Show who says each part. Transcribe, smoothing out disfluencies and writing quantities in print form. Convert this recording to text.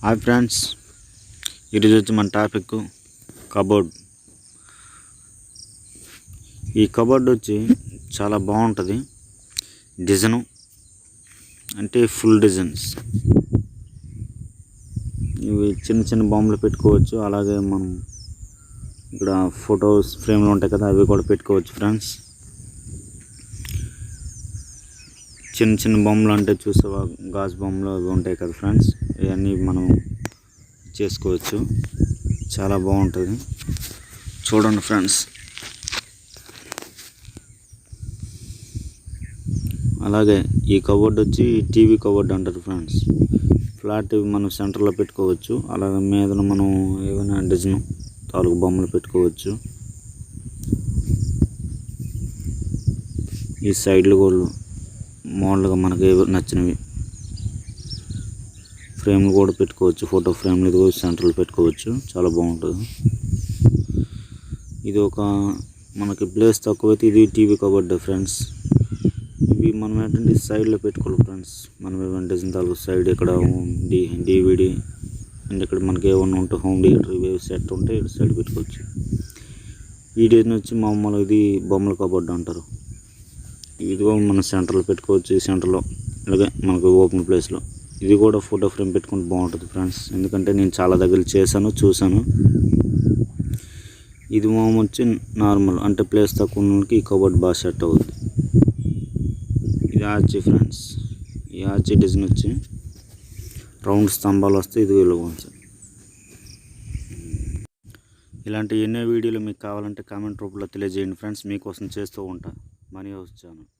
Speaker 1: Hi friends, ఈరోజు వచ్చి మన టాపిక్ కబోర్డ్. ఈ కబోర్డ్ వచ్చి చాలా బాగుంటుంది. డిజైను అంటే ఫుల్ డిజైన్స్. ఇవి చిన్న చిన్న బొమ్మలు పెట్టుకోవచ్చు. అలాగే మనం ఇక్కడ ఫొటోస్ ఫ్రేమ్లు ఉంటాయి కదా, అవి కూడా పెట్టుకోవచ్చు ఫ్రెండ్స్. చిన్న చిన్న బొమ్మలు అంటే చూసావా, గాజు బొమ్మలు అవి ఉంటాయి కదా ఫ్రెండ్స్, ఇవన్నీ మనం చేసుకోవచ్చు. చాలా బాగుంటుంది, చూడండి ఫ్రెండ్స్. అలాగే ఈ కబోర్డ్ వచ్చి టీవీ కబోర్డ్ అంటారు ఫ్రెండ్స్. ఫ్లాట్ టీవీ మనం సెంటర్లో పెట్టుకోవచ్చు. అలాగే మీద మనం ఏమైనా డిజైన్ తాలూకు బొమ్మలు పెట్టుకోవచ్చు. ఈ సైడ్లు కూడా మోడల్గా మనకి నచ్చినవి ఫ్రేమ్లు కూడా పెట్టుకోవచ్చు. ఫోటో ఫ్రేమ్లు ఇది కూడా సెంటర్లో పెట్టుకోవచ్చు. చాలా బాగుంటుంది. ఇది ఒక మనకి ప్లేస్ తక్కువైతే ఇది టీవీ కబోర్డ్ ఫ్రెండ్స్. ఇవి మనం ఏంటంటే సైడ్లో పెట్టుకోవాలి ఫ్రెండ్స్. మనం ఏమైనా డిజైన్ తాలూకు సైడ్ ఇక్కడ డివిడి అండ్ ఇక్కడ మనకి ఏమన్నా ఉంటే హోమ్ థియేటర్ ఇవి సెట్ ఉంటే ఇక్కడ సైడ్ పెట్టుకోవచ్చు. ఈ డిజైన్ వచ్చి మామూలు ఇది బొమ్మల కబోర్డ్ అంటారు. ఇది కూడా మనం సెంటర్లో పెట్టుకోవచ్చు. ఈ సెంటర్లో అలాగే మనకు ఓపెన్ ప్లేస్లో ఇది కూడా ఫోటో ఫ్రేమ్ పెట్టుకుంటే బాగుంటుంది ఫ్రెండ్స్. ఎందుకంటే నేను చాలా దగ్గర చేశాను, చూశాను. ఇది మామూలు వచ్చి నార్మల్ అంటే ప్లేస్ తక్కువ ఉన్నకి ఈ కబోర్డ్ బాగా సెట్ అవుతుంది. ఇది ఆర్చి ఫ్రెండ్స్. ఈ ఆర్చి డిజైన్ వచ్చి రౌండ్ స్తంభాలు వస్తే ఇది కొంచెం. ఇలాంటి ఎన్నో వీడియోలు మీకు కావాలంటే కామెంట్ రూపంలో తెలియజేయండి ఫ్రెండ్స్. మీకోసం చేస్తూ ఉంటా. Money house channel.